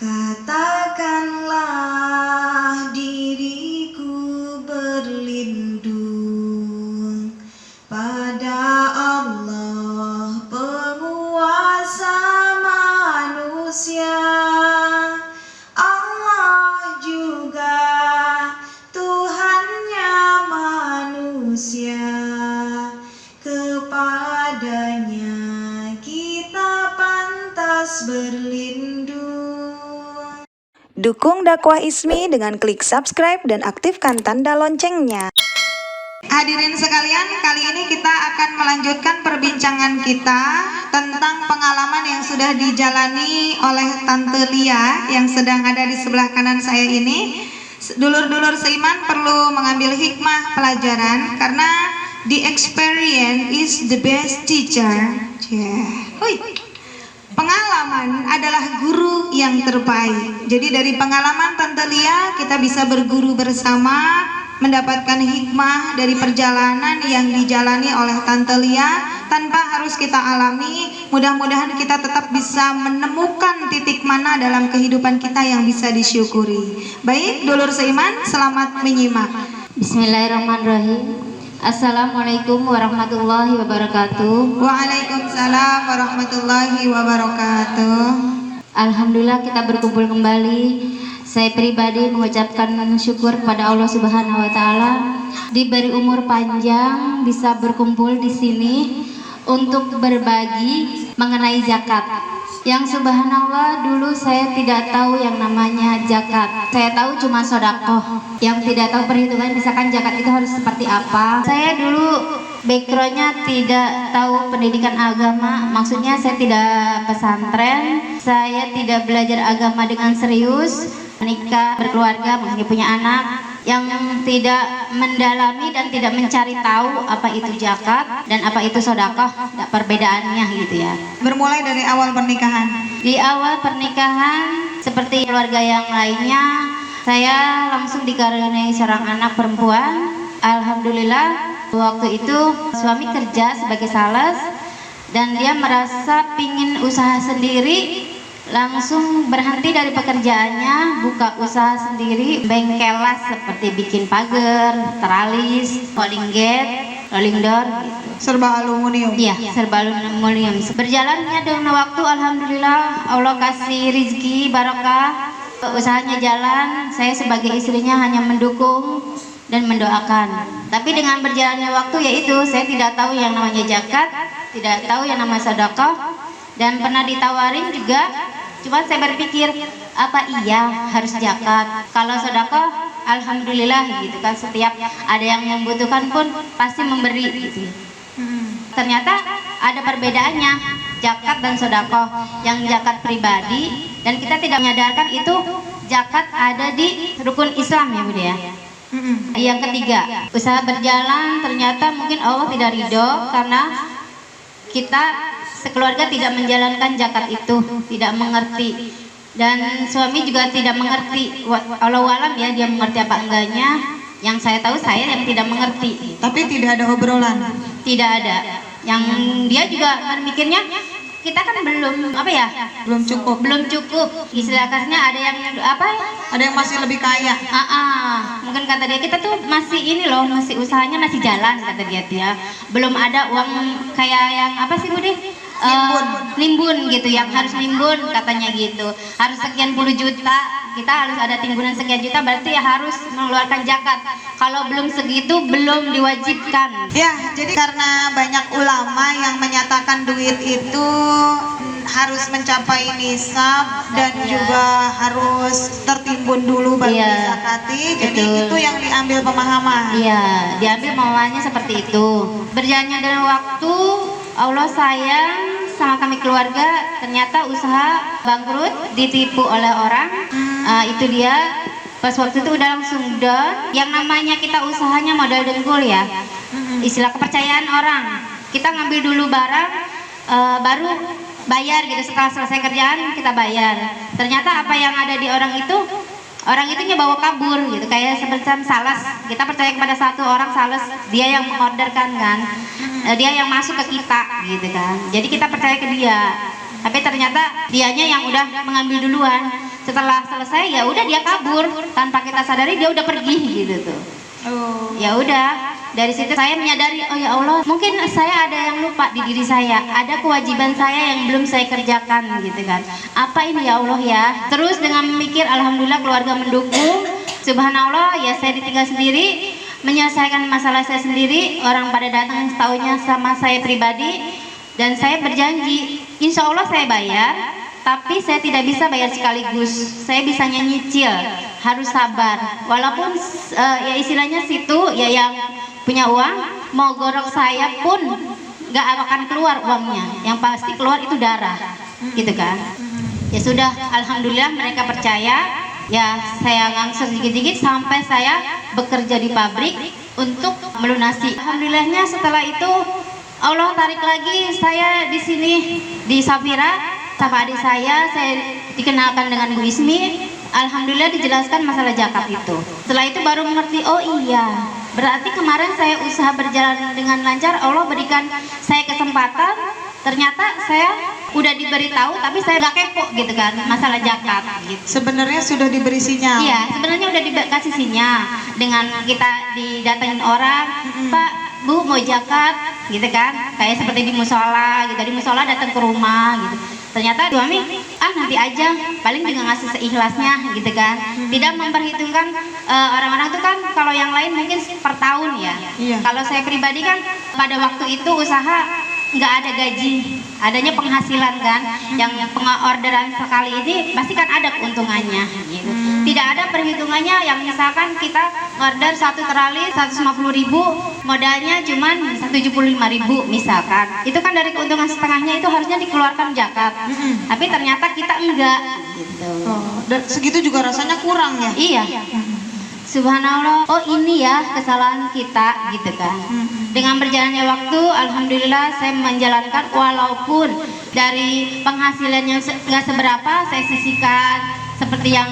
Katakanlah diriku berlindung pada Allah penguasa manusia. Allah juga Tuhannya manusia, kepadanya kita pantas berlindung. Dukung dakwah Ismi dengan klik subscribe dan aktifkan tanda loncengnya. Hadirin sekalian, kali ini kita akan melanjutkan perbincangan kita tentang pengalaman yang sudah dijalani oleh Tante Lia yang sedang ada di sebelah kanan saya ini. Dulur-dulur seiman perlu mengambil hikmah pelajaran karena the experience is the best teacher. Pengalaman adalah guru yang terbaik. Jadi dari pengalaman Tante Lia kita bisa berguru bersama, mendapatkan hikmah dari perjalanan yang dijalani oleh Tante Lia tanpa harus kita alami. Mudah-mudahan kita tetap bisa menemukan titik mana dalam kehidupan kita yang bisa disyukuri. Baik, dulur seiman, selamat menyimak. Bismillahirrahmanirrahim. Assalamualaikum warahmatullahi wabarakatuh. Waalaikumsalam warahmatullahi wabarakatuh. Alhamdulillah kita berkumpul kembali. Saya pribadi mengucapkan syukur kepada Allah Subhanahu wa taala diberi umur panjang bisa berkumpul di sini untuk berbagi mengenai zakat. Yang subhanallah dulu saya tidak tahu yang namanya zakat. Saya tahu cuma sedekah. Yang tidak tahu perhitungan misalkan zakat itu harus seperti apa. Saya dulu backgroundnya tidak tahu pendidikan agama. Maksudnya saya tidak pesantren. Saya tidak belajar agama dengan serius. Menikah, berkeluarga, mungkin punya anak, yang tidak mendalami dan tidak mencari tahu apa itu zakat dan apa itu sedekah, perbedaannya gitu ya. Bermulai dari awal pernikahan. Di awal pernikahan seperti keluarga yang lainnya, saya langsung dikaruniai seorang anak perempuan. Alhamdulillah waktu itu suami kerja sebagai sales dan dia merasa pingin usaha sendiri. Langsung berhenti dari pekerjaannya, buka usaha sendiri, bengkel las seperti bikin pagar, teralis, rolling gate, rolling door gitu. Serba aluminium. Iya, serba aluminium. Berjalannya dengan waktu alhamdulillah Allah kasih rizki barokah, usahanya jalan. Saya sebagai istrinya hanya mendukung dan mendoakan. Tapi dengan berjalannya waktu yaitu saya tidak tahu yang namanya zakat, tidak tahu yang namanya sedekah, dan pernah ditawarin juga. Cuma saya berpikir apa iya harus zakat. Kalau sedekah alhamdulillah gitu kan, setiap ada yang membutuhkan pun pasti memberi gitu. Ternyata ada perbedaannya zakat dan sedekah. Yang zakat pribadi dan kita tidak menyadarkan itu zakat ada di rukun Islam ya Budi ya. Yang ketiga, usaha berjalan ternyata mungkin Allah tidak ridho karena kita sekeluarga tidak menjalankan zakat itu, tidak mengerti, dan suami juga tidak mengerti. Allah alam ya, dia mengerti apa enggaknya. Yang saya tahu saya yang tidak mengerti. Tapi tidak ada obrolan. Tidak ada. Yang dia juga mikirnya kita kan belum apa ya? Belum cukup. Belum cukup. Istilah kasarnya ada yang apa? Ada yang masih lebih kaya. Mungkin kata dia kita tuh masih ini loh, masih usahanya masih jalan kata dia. Belum ada uang kayak yang apa sih Budi? Nimbun gitu, yang harus nimbun katanya gitu, harus sekian puluh juta, kita harus ada timbunan sekian juta, berarti ya harus mengeluarkan zakat. Kalau belum segitu belum diwajibkan. Ya, jadi karena banyak ulama yang menyatakan duit itu harus mencapai nisab dan juga harus tertimbun dulu baru dizakati. Jadi betul. itu yang diambil pemahaman. Iya, diambil pemahamannya seperti itu. Berjalannya dengan waktu Allah sayang sama kami keluarga, ternyata usaha bangkrut, ditipu oleh orang. Itu dia pas waktu itu udah langsung down. Yang namanya kita usahanya modal dengkul ya, istilah kepercayaan orang. Kita ngambil dulu barang, baru bayar gitu. Setelah selesai kerjaan kita bayar. Ternyata apa yang ada di orang itu bawa kabur gitu, kayak seperti sales. Kita percaya kepada satu orang sales, dia yang mengorderkan kan, dia yang masuk ke kita gitu kan. Jadi kita percaya ke dia. Tapi ternyata dianya yang udah mengambil duluan. setelah selesai ya udah dia kabur tanpa kita sadari, dia udah pergi gitu tuh. Ya udah, dari situ saya menyadari, oh ya Allah, mungkin saya ada yang lupa di diri saya, ada kewajiban saya yang belum saya kerjakan gitu kan. Apa ini ya Allah ya? Terus dengan memikir, alhamdulillah keluarga mendukung, subhanallah ya, saya ditinggal sendiri, menyelesaikan masalah saya sendiri, orang pada datang setaunya sama saya pribadi, dan saya berjanji, insya Allah saya bayar, tapi saya tidak bisa bayar sekaligus, saya bisanya nyicil, harus sabar. Walaupun ya istilahnya situ ya yang punya uang mau gorok saya pun gak akan keluar uangnya, yang pasti keluar itu darah, gitu kan. Ya sudah, alhamdulillah mereka percaya. Ya saya ngangsur sedikit-sedikit sampai saya bekerja di pabrik untuk melunasi. Alhamdulillahnya setelah itu Allah tarik lagi saya di sini di Safira sama adik saya dikenalkan dengan Bu Ismi. Alhamdulillah dijelaskan masalah zakat itu. Setelah itu baru mengerti, oh iya, berarti kemarin saya usaha berjalan dengan lancar, Allah berikan saya kesempatan, ternyata saya udah diberitahu tapi saya gak kepo gitu kan masalah zakat gitu. Sebenarnya sudah diberi sinyal. Iya, sebenarnya udah dikasih sinyal dengan kita didatengin orang, Pak, Bu mau zakat gitu kan, kayak seperti di musola gitu, di musola datang ke rumah gitu. Ternyata suami, nanti aja, paling juga ngasih seikhlasnya gitu kan. Tidak memperhitungkan orang-orang itu kan kalau yang lain mungkin per tahun ya. Iya. Kalau saya pribadi kan pada waktu itu usaha nggak ada gaji, adanya penghasilan kan. Yang pengorderan sekali ini pasti kan ada keuntungannya gitu. Tidak ada perhitungannya yang misalkan kita order 1 trali 150.000, modalnya cuman 75.000 misalkan. Itu kan dari keuntungan setengahnya itu harusnya dikeluarkan zakat. Tapi ternyata kita enggak gitu. Dan segitu juga rasanya kurang ya. Iya. Subhanallah, oh ini ya kesalahan kita gitu kan. Dengan berjalannya waktu, alhamdulillah saya menjalankan, walaupun dari penghasilannya nggak seberapa, saya sisihkan seperti yang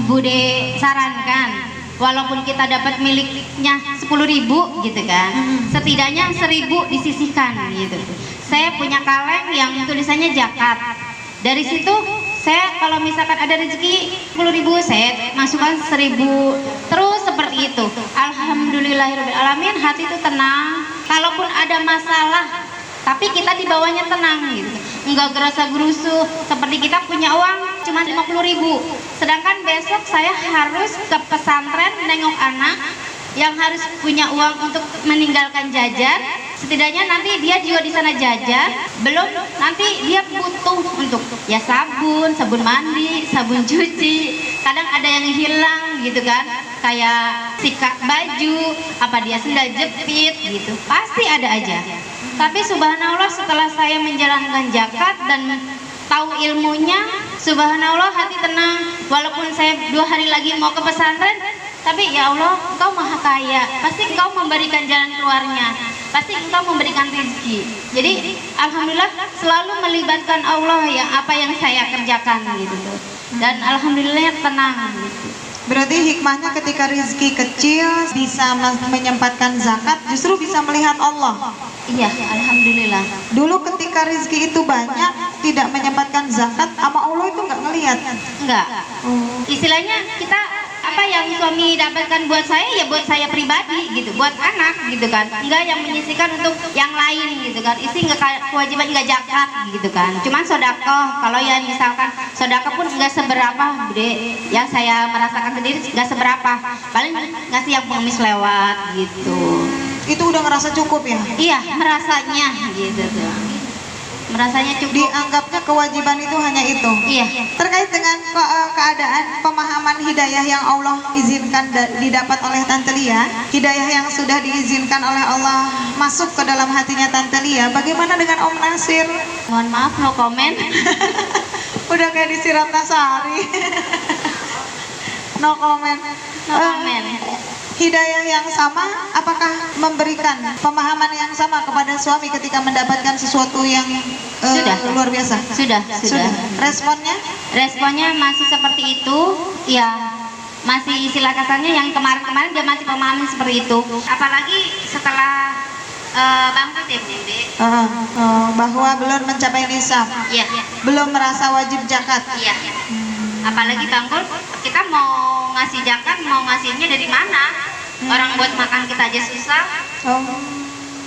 Bude sarankan. Walaupun kita dapat miliknya 10.000 gitu kan, setidaknya 1.000 disisihkan gitu. Saya punya kaleng yang tulisannya zakat. Dari situ saya kalau misalkan ada rezeki 10.000, saya masukkan 1.000, terus seperti itu. Alhamdulillahirobbilalamin, hati itu tenang. Kalaupun ada masalah, tapi kita di bawahnya tenang gitu, enggak gerasa gerusu. Seperti kita punya uang cuma 50.000, sedangkan besok saya harus ke pesantren nengok anak yang harus punya uang untuk meninggalkan jajan. Setidaknya nanti dia juga di sana jajan, belum nanti dia butuh untuk ya sabun mandi, sabun cuci. Kadang ada yang hilang gitu kan, kayak sikat baju, apa dia sendal jepit gitu, pasti ada aja. Tapi subhanallah setelah saya menjalankan zakat dan tahu ilmunya, subhanallah hati tenang. Walaupun saya 2 hari lagi mau ke pesantren, tapi ya Allah, Engkau maha kaya, pasti Engkau memberikan jalan keluarnya, pasti Engkau memberikan rezeki. Jadi alhamdulillah selalu melibatkan Allah ya, apa yang saya kerjakan gitu. Dan alhamdulillah tenang gitu. Berarti hikmahnya ketika rezeki kecil bisa menyempatkan zakat, justru bisa melihat Allah. Iya, alhamdulillah. Dulu ketika rezeki itu banyak, tidak menyempatkan zakat, sama Allah itu nggak ngelihat. Enggak. Istilahnya kita apa yang suami dapatkan buat saya ya buat saya pribadi gitu, buat anak gitu kan. Enggak yang menyisihkan untuk yang lain gitu kan. Isi enggak kewajiban, enggak zakat gitu kan. Cuman sedekah, kalau ya misalkan sedekah pun enggak seberapa, Bude. Yang saya merasakan sendiri enggak seberapa. Paling ngasih yang pengemis lewat gitu. Itu udah ngerasa cukup ya? Iya, merasanya gitu tuh. Merasanya cukup. Dianggapnya kewajiban itu hanya itu. Iya. Terkait dengan keadaan pemahaman hidayah yang Allah izinkan didapat oleh Tante Lia, hidayah yang sudah diizinkan oleh Allah masuk ke dalam hatinya Tante Lia, bagaimana dengan Om Nasir? Mohon maaf, no comment. Udah kayak di Ratnasari. No comment. No comment. Hidayah yang sama, apakah memberikan pemahaman yang sama kepada suami ketika mendapatkan sesuatu yang Sudah. luar biasa? Sudah. Responnya? Responnya masih seperti itu, ya masih istilah kasarnya yang kemarin-kemarin dia masih pemahaman seperti itu. Apalagi setelah bangkrut ya Bude. Bahwa belum mencapai nisab, Iya. belum merasa wajib zakat. Iya. Apalagi Bangkul, kita mau ngasih zakat, mau ngasihnya dari mana? Orang buat makan kita aja susah.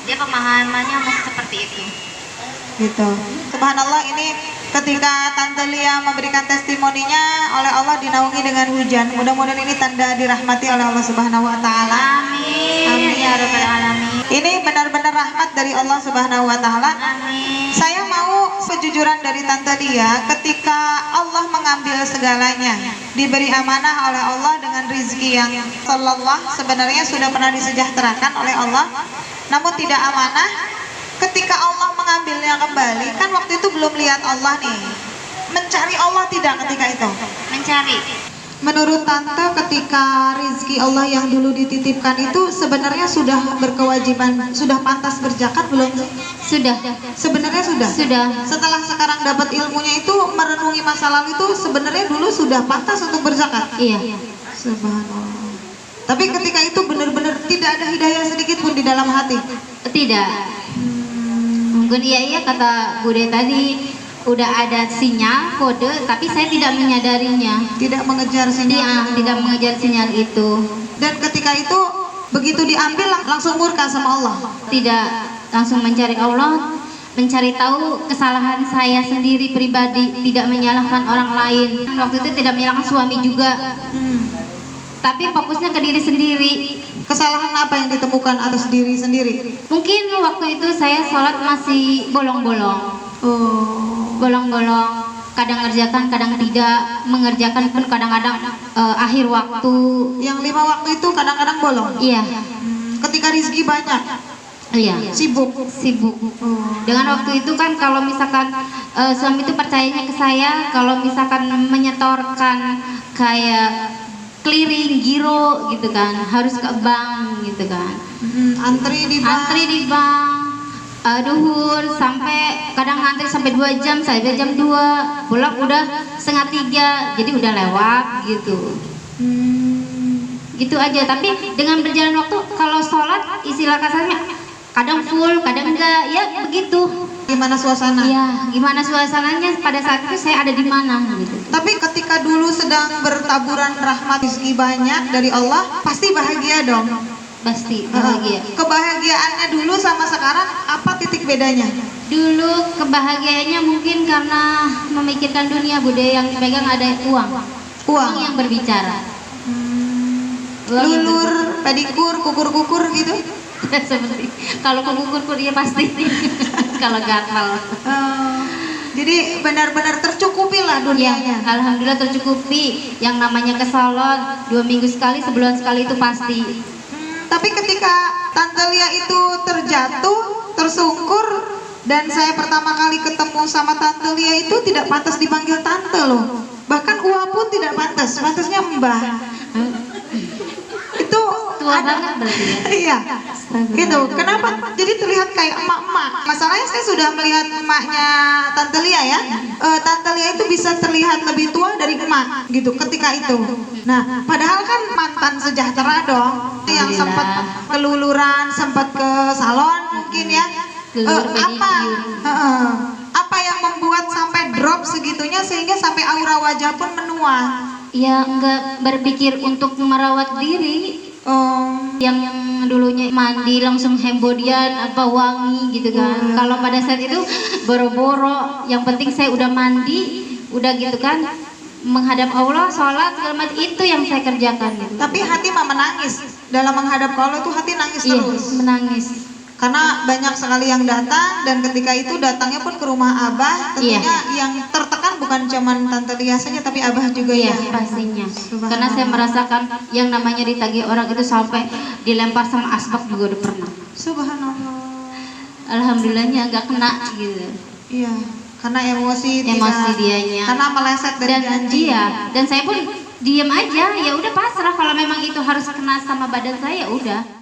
Dia pemahamannya masih seperti itu. Gitu. Subhanallah, ini ketika Tante Lia memberikan testimoninya, oleh Allah dinaungi dengan hujan. Mudah-mudahan ini tanda dirahmati oleh Allah Subhanahu wa taala. Amin. Ya rabbal alamin. Ini benar-benar rahmat dari Allah Subhanahu wa taala. Amin. Saya mau kejujuran dari Tante Lia, ketika Allah mengambil segalanya, diberi amanah oleh Allah dengan rizki yang sallallahu sebenarnya sudah pernah disejahterakan oleh Allah, namun tidak amanah. Ketika Allah mengambilnya kembali, kan waktu itu belum lihat Allah nih. Mencari Allah tidak ketika itu? Mencari. Menurut Tante, ketika rizki Allah yang dulu dititipkan itu sebenarnya sudah berkewajiban, sudah pantas berzakat belum sih? Sudah. Sebenarnya sudah. Sudah. Setelah sekarang dapat ilmunya itu, merenungi masa lalu itu sebenarnya dulu sudah pantas untuk berzakat. Iya. Subhanallah. Tapi ketika itu benar-benar tidak ada hidayah sedikit pun di dalam hati. Tidak. Mungkin iya kata Bude tadi, udah ada sinyal kode, tapi saya tidak menyadarinya. Tidak mengejar sinyal. Tidak mengejar sinyal itu. Dan ketika itu begitu diambil langsung murka sama Allah. Tidak langsung mencari Allah, mencari tahu kesalahan saya sendiri pribadi, tidak menyalahkan orang lain. Waktu itu tidak menyalahkan suami juga, tapi fokusnya ke diri sendiri. Kesalahan apa yang ditemukan atas diri sendiri? Mungkin waktu itu saya sholat masih bolong-bolong. Bolong-bolong. Kadang ngerjakan, kadang tidak. Mengerjakan pun kadang-kadang akhir waktu. Yang 5 waktu itu kadang-kadang bolong? Iya. Ketika rizki banyak? Iya. Sibuk? Sibuk. Dengan waktu itu kan kalau misalkan suami itu percayanya ke saya, kalau misalkan menyetorkan kayak clearing, giro gitu kan, harus ke bank gitu kan. Antri di bank, duhur sampai kadang antri sampai 2 jam, sampai jam 2, pulang udah 2:30, jadi udah lewat gitu. Gitu aja. Tapi dengan berjalan waktu, kalau sholat istilah kasarnya kadang full, kadang enggak, ya begitu. Gimana suasana? Iya, gimana suasananya pada saat itu saya ada di mana gitu. Tapi ketika dulu sedang bertaburan rahmat rezeki banyak dari Allah, pasti bahagia dong. Pasti bahagia. Kebahagiaannya dulu sama sekarang apa titik bedanya? Dulu kebahagiaannya mungkin karena memikirkan dunia, budaya yang dipegang ada uang. Uang yang berbicara. Lulur, pedikur, kukur-kukur gitu? Seperti kalau kukur-kukur dia pasti. Kalau gatal. Jadi benar-benar tercukupi lah dunianya. Ya, alhamdulillah tercukupi. Yang namanya kesalon 2 minggu sekali, sebulan sekali itu pasti. Tapi ketika Tante Lia itu terjatuh, tersungkur, dan saya pertama kali ketemu sama Tante Lia itu tidak pantas dipanggil Tante loh. Bahkan Ua pun tidak pantas, pantasnya Mbah. Itu tua banget berarti ya. Iya. Gitu. Kenapa? Jadi terlihat kayak emak-emak. Masalahnya saya sudah melihat emaknya Tante Lia ya. Tante Lia itu bisa terlihat lebih tua dari emak gitu ketika itu. Nah, padahal kan mantan sejahtera dong, yang sempat keluluran, sempat ke salon mungkin ya. Apa yang membuat sampai drop segitunya sehingga sampai aura wajah pun menua? Ya enggak berpikir untuk merawat diri. Yang dulunya mandi langsung hembodian apa wangi gitu kan. Kalau pada saat itu boro-boro, yang penting saya udah mandi, udah gitu kan, menghadap Allah, sholat segala macam, itu yang saya kerjakan gitu. Tapi hati mah menangis dalam menghadap Allah, itu hati nangis terus. Iya, menangis. Karena banyak sekali yang datang, dan ketika itu datangnya pun ke rumah Abah. Tentunya yang tertekan bukan cuman Tante Lia saja, tapi Abah juga. Iya, pastinya. Karena saya merasakan yang namanya ditagih orang itu sampai dilempar sama asbak juga udah pernah. Subhanallah. Alhamdulillahnya enggak kena gitu. Iya, karena emosi dianya. Karena meleset dari janji. Iya, dan saya pun diam aja, ya udah pasrah, kalau memang itu harus kena sama badan saya udah.